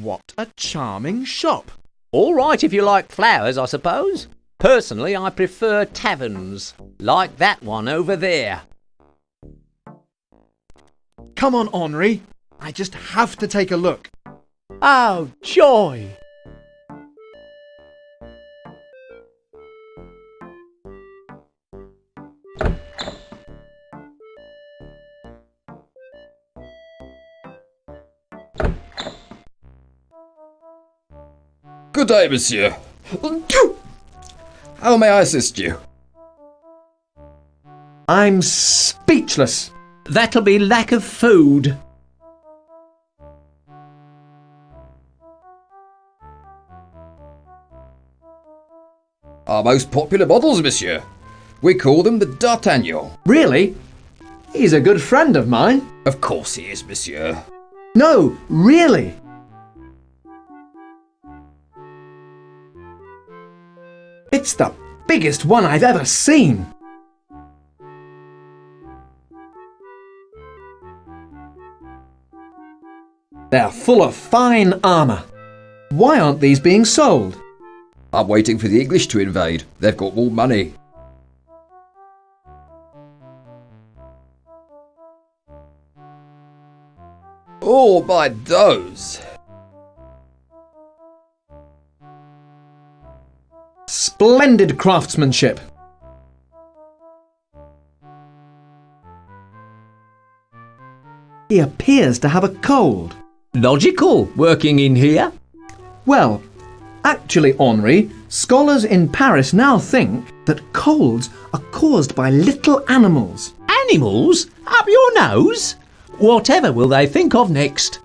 What a charming shop. All right if you like flowers, I suppose. Personally, I prefer taverns, like that one over there. Come on, Henri. I just have to take a look. Oh, joy! Good day, monsieur. How may I assist you? I'm speechless. That'll be lack of food. Our most popular models, monsieur. We call them the D'Artagnan. Really? He's a good friend of mine. Of course he is, monsieur. No, really. It's the biggest one I've ever seen. They're full of fine armour. Why aren't these being sold? I'm waiting for the English to invade. They've got more money. Oh, my nose. Splendid craftsmanship. He appears to have a cold. Logical, working in here. Well, actually, Henri, scholars in Paris now think that colds are caused by little animals. Animals? Up your nose? Whatever will they think of next?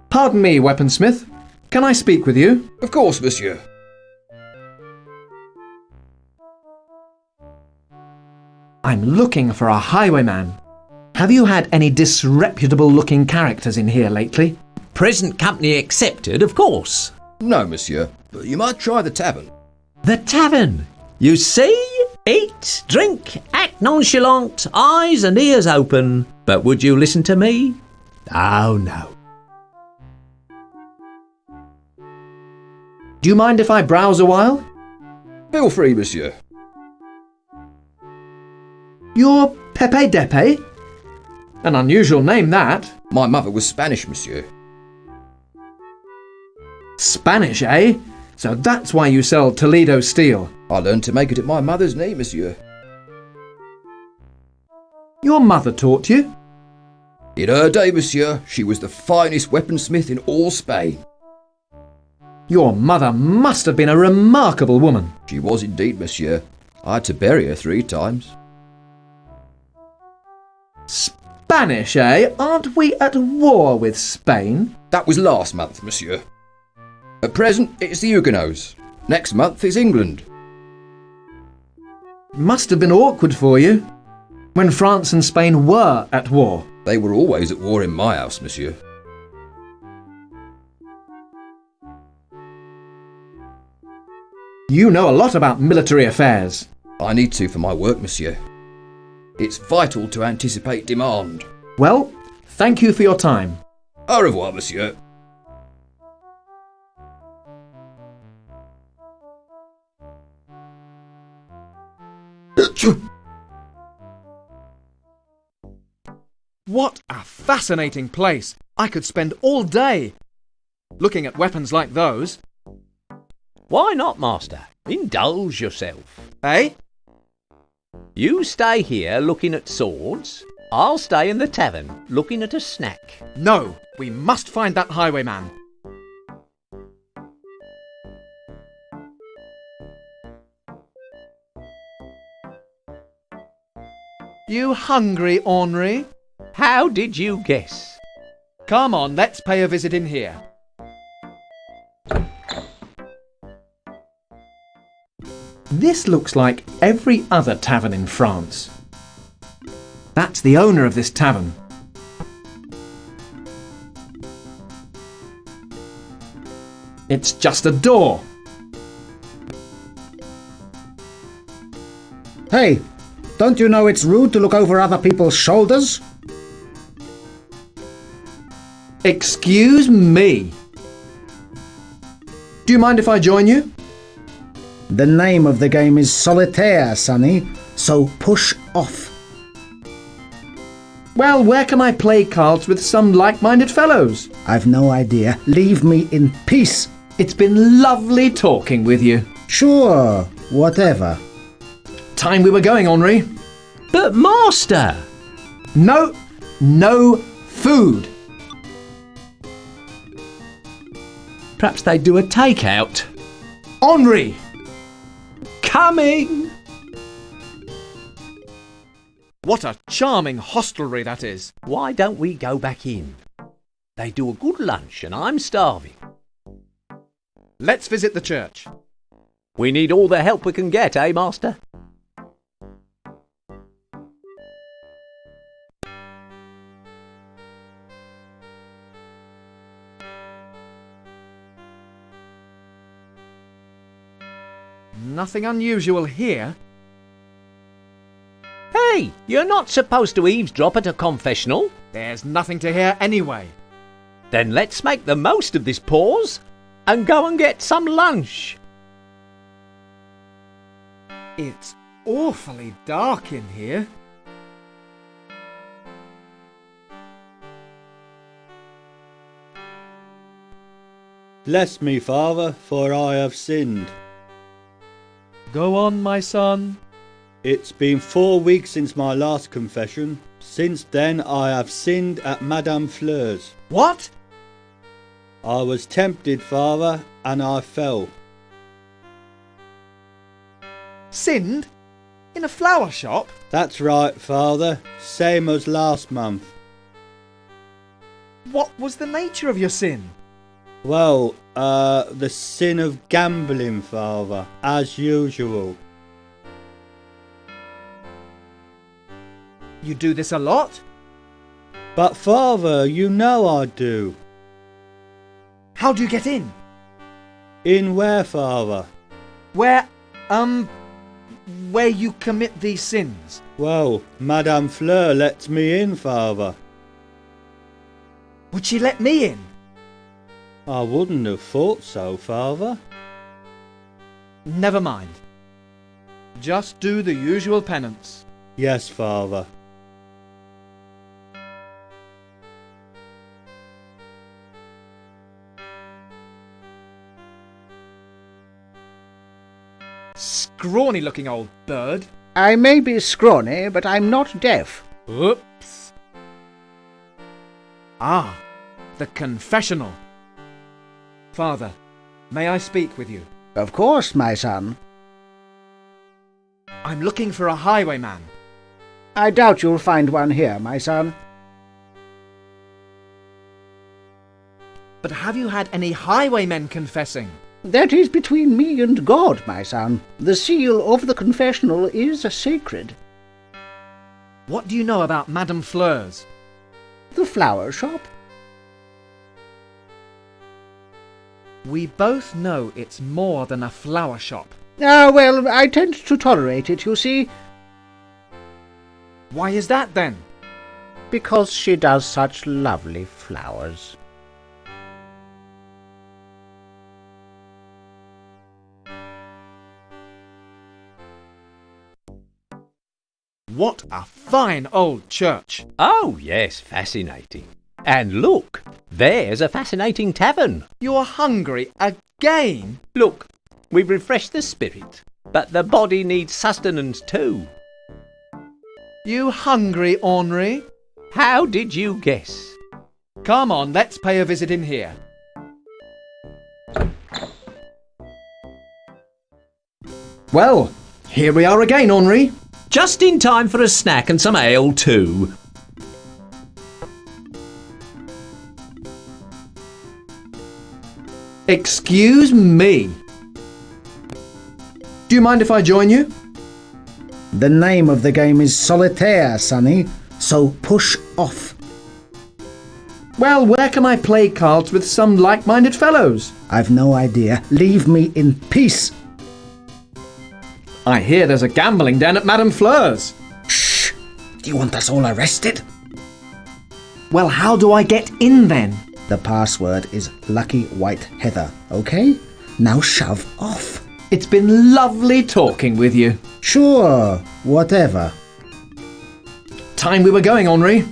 Pardon me, weaponsmith. Can I speak with you? Of course, monsieur. I'm looking for a highwayman. Have you had any disreputable-looking characters in here lately? Present company accepted, of course. No, monsieur, but you might try the tavern. The tavern. You see? Eat, drink, act nonchalant, eyes and ears open. But would you listen to me? Oh, no. Do you mind if I browse a while? Feel free, monsieur. You're Pepe Depe? An unusual name, that. My mother was Spanish, monsieur. Spanish, eh? So that's why you sell Toledo steel. I learned to make it at my mother's knee, monsieur. Your mother taught you? In her day, monsieur, she was the finest weaponsmith in all Spain. Your mother must have been a remarkable woman. She was indeed, monsieur. I had to bury her 3 times. Spanish, eh? Aren't we at war with Spain? That was last month, monsieur. At present, it's the Huguenots. Next month is England. Must have been awkward for you when France and Spain were at war. They were always at war in my house, monsieur. You know a lot about military affairs. I need to for my work, monsieur. It's vital to anticipate demand. Well, thank you for your time. Au revoir, monsieur. What a fascinating place. I could spend all day looking at weapons like those. Why not, master? Indulge yourself. Eh? You stay here looking at swords. I'll stay in the tavern looking at a snack. No, we must find that highwayman. You hungry, Henri? How did you guess? Come on, let's pay a visit in here. This looks like every other tavern in France. That's the owner of this tavern. It's just a door. Hey, don't you know it's rude to look over other people's shoulders? Excuse me. Do you mind if I join you? The name of the game is Solitaire, Sonny, so push off. Well, where can I play cards with some like-minded fellows? I've no idea. Leave me in peace. It's been lovely talking with you. Sure, whatever. Time we were going, Henri. But Master! No food. Perhaps they do a takeout. Henri! Coming! What a charming hostelry that is. Why don't we go back in? They do a good lunch and I'm starving. Let's visit the church. We need all the help we can get, eh, Master? Nothing unusual here. Hey, you're not supposed to eavesdrop at a confessional. There's nothing to hear anyway. Then let's make the most of this pause and go and get some lunch. It's awfully dark in here. Bless me, Father, for I have sinned. Go on, my son. It's been 4 weeks since my last confession. Since then I have sinned at Madame Fleur's. What? I was tempted, Father, and I fell. Sinned? In a flower shop? That's right, Father, same as last month. What was the nature of your sin? Well, the sin of gambling, Father, as usual. You do this a lot? But Father, you know I do. How do you get in? In where, Father? Where you commit these sins? Well, Madame Fleur lets me in, Father. Would she let me in? I wouldn't have thought so, Father. Never mind. Just do the usual penance. Yes, Father. Scrawny looking old bird. I may be scrawny, but I'm not deaf. Oops. Ah, the confessional. Father, may I speak with you? Of course, my son. I'm looking for a highwayman. I doubt you'll find one here, my son. But have you had any highwaymen confessing? That is between me and God, my son. The seal of the confessional is sacred. What do you know about Madame Fleur's? The flower shop? We both know it's more than a flower shop. Ah, well, I tend to tolerate it, you see. Why is that then? Because she does such lovely flowers. What a fine old church! Oh, yes, fascinating. And look, there's a fascinating tavern. You're hungry again? Look, we've refreshed the spirit, but the body needs sustenance too. You hungry, Henri? How did you guess? Come on, let's pay a visit in here. Well, here we are again, Henri. Just in time for a snack and some ale too. Excuse me. Do you mind if I join you? The name of the game is Solitaire, Sonny, so push off. Well, where can I play cards with some like-minded fellows? I've no idea. Leave me in peace. I hear there's a gambling den at Madame Fleur's. Shh! Do you want us all arrested? Well, how do I get in then? The password is Lucky White Heather, okay? Now shove off. It's been lovely talking with you. Sure, whatever. Time we were going, Henri.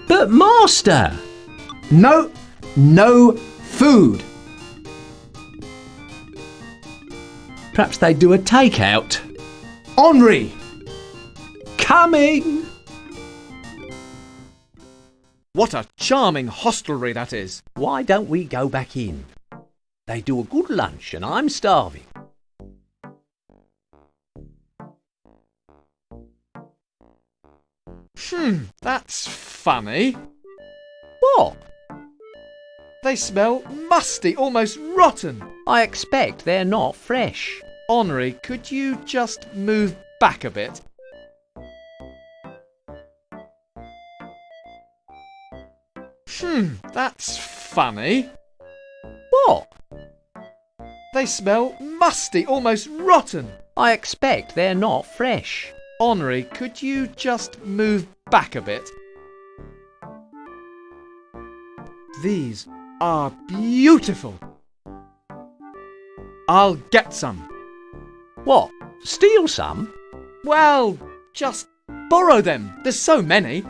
But Master! No food. Perhaps they do a takeout. Henri! Coming! What a charming hostelry that is. Why don't we go back in? They do a good lunch and I'm starving. That's funny. What? They smell musty, almost rotten. I expect they're not fresh. Henri, could you just move back a bit? That's funny. What? They smell musty, almost rotten. I expect they're not fresh. Henri, could you just move back a bit? These are beautiful. I'll get some. What? Steal some? Well, just borrow them. There's so many.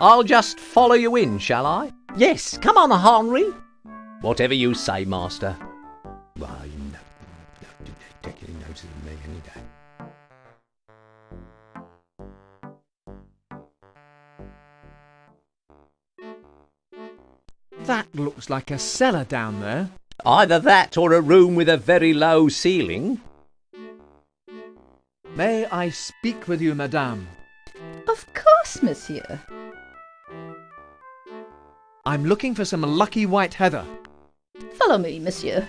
I'll just follow you in, shall I? Yes, come on, Henri. Whatever you say, Master. Well, you know, take any notice of me any day. That looks like a cellar down there. Either that or a room with a very low ceiling. May I speak with you, madame? Of course, monsieur. I'm looking for some lucky white heather. Follow me, monsieur.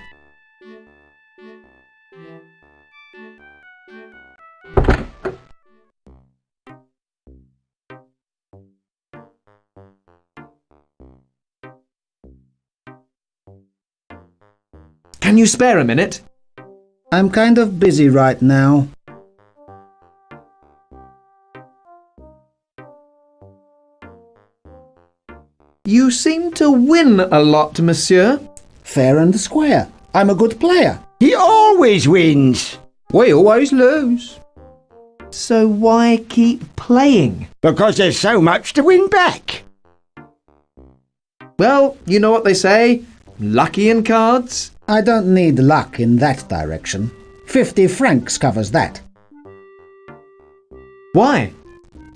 Can you spare a minute? I'm kind of busy right now. You seem to win a lot, monsieur. Fair and square. I'm a good player. He always wins. We always lose. So why keep playing? Because there's so much to win back. Well, you know what they say. Lucky in cards. I don't need luck in that direction. 50 francs covers that. Why?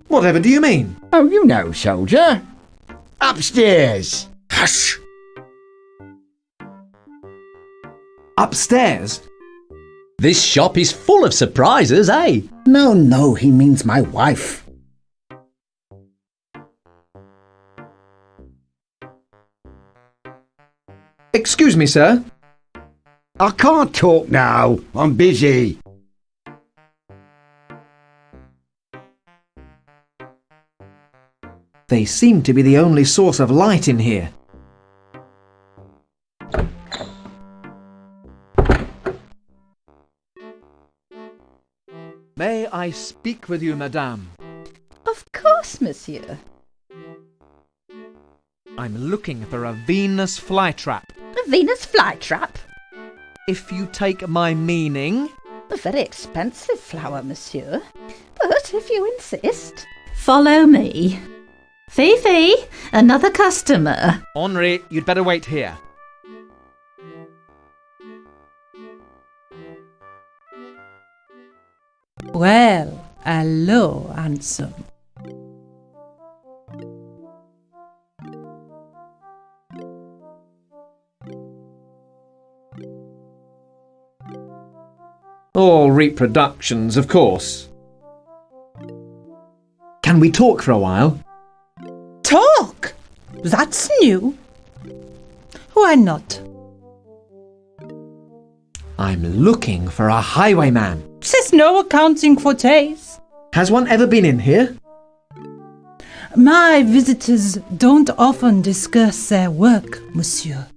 Whatever do you mean? Oh, you know, soldier. Upstairs. Hush! Upstairs? This shop is full of surprises, eh? No, he means my wife. Excuse me, sir. I can't talk now. I'm busy. They seem to be the only source of light in here. May I speak with you, madame? Of course, monsieur. I'm looking for a Venus flytrap. A Venus flytrap? If you take my meaning. A very expensive flower, monsieur. But if you insist. Follow me. Fifi, another customer. Henri, you'd better wait here. Well, hello, handsome. All reproductions, of course. Can we talk for a while? Talk? That's new. Why not? I'm looking for a highwayman. There's no accounting for taste. Has one ever been in here? My visitors don't often discuss their work, monsieur.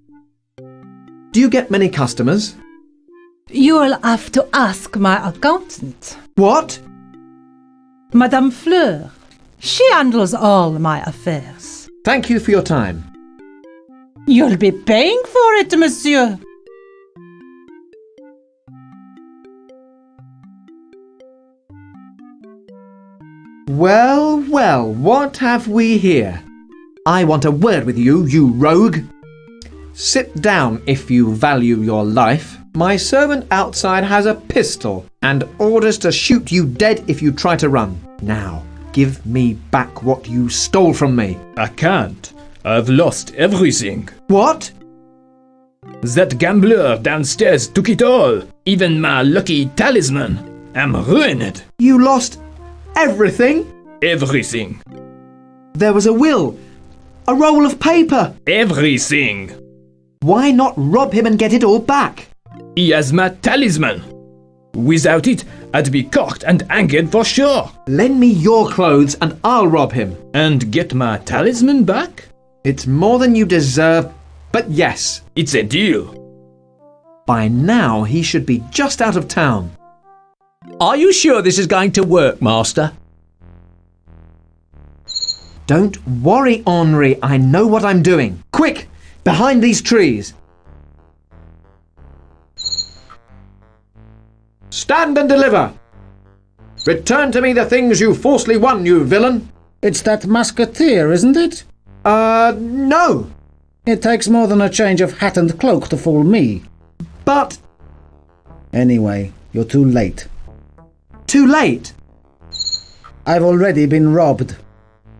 Do you get many customers? You'll have to ask my accountant. What? Madame Fleur. She handles all my affairs. Thank you for your time. You'll be paying for it, monsieur. Well, well, what have we here? I want a word with you, you rogue. Sit down if you value your life. My servant outside has a pistol and orders to shoot you dead if you try to run. Now, give me back what you stole from me. I can't. I've lost everything. What? That gambler downstairs took it all. Even my lucky talisman. I'm ruined. You lost everything? Everything. There was a will, a roll of paper. Everything. Why not rob him and get it all back? He has my talisman. Without it, I'd be caught and hanged for sure. Lend me your clothes and I'll rob him. And get my talisman back? It's more than you deserve, but yes. It's a deal. By now he should be just out of town. Are you sure this is going to work, Master? Don't worry, Henri. I know what I'm doing. Quick! Behind these trees. Stand and deliver! Return to me the things you falsely won, you villain! It's that musketeer, isn't it? No! It takes more than a change of hat and cloak to fool me. But... Anyway, you're too late. Too late? I've already been robbed.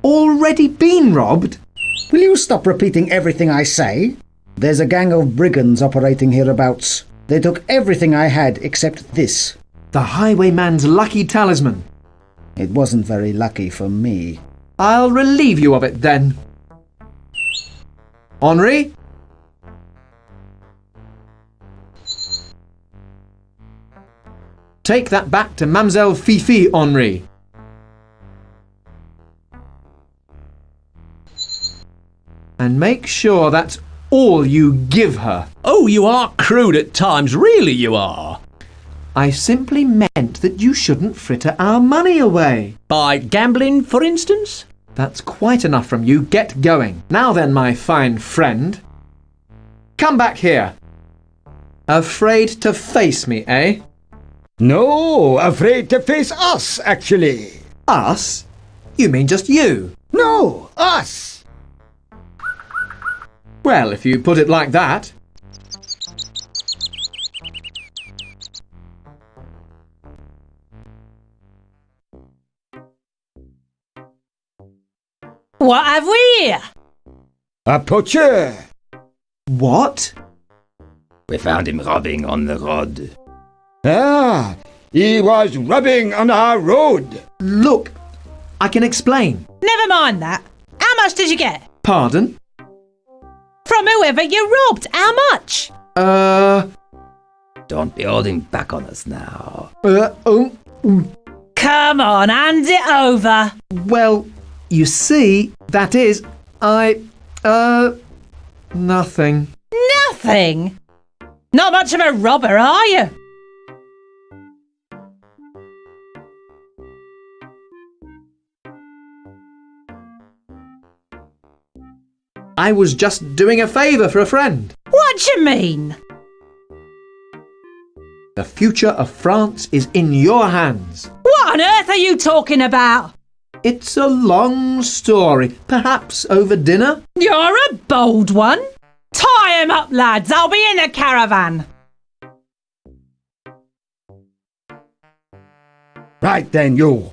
Already been robbed? Will you stop repeating everything I say? There's a gang of brigands operating hereabouts. They took everything I had except this. The highwayman's lucky talisman. It wasn't very lucky for me. I'll relieve you of it then. Henri? Take that back to Mademoiselle Fifi, Henri. And make sure that's all you give her. Oh, you are crude at times, really you are. I simply meant that you shouldn't fritter our money away. By gambling, for instance? That's quite enough from you. Get going. Now then, my fine friend. Come back here. Afraid to face me, eh? No, afraid to face us, actually. Us? You mean just you? No, us. Well, if you put it like that. What have we here? A poacher. What? We found him robbing on the road. Ah, he was robbing on our road. Look, I can explain. Never mind that. How much did you get? Pardon? From whoever you robbed. How much? Don't be holding back on us now. Come on, hand it over. Well, you see, that is, nothing. Nothing? Not much of a robber, are you? I was just doing a favour for a friend. What do you mean? The future of France is in your hands. What on earth are you talking about? It's a long story. Perhaps over dinner? You're a bold one. Tie him up, lads. I'll be in the caravan. Right then, you.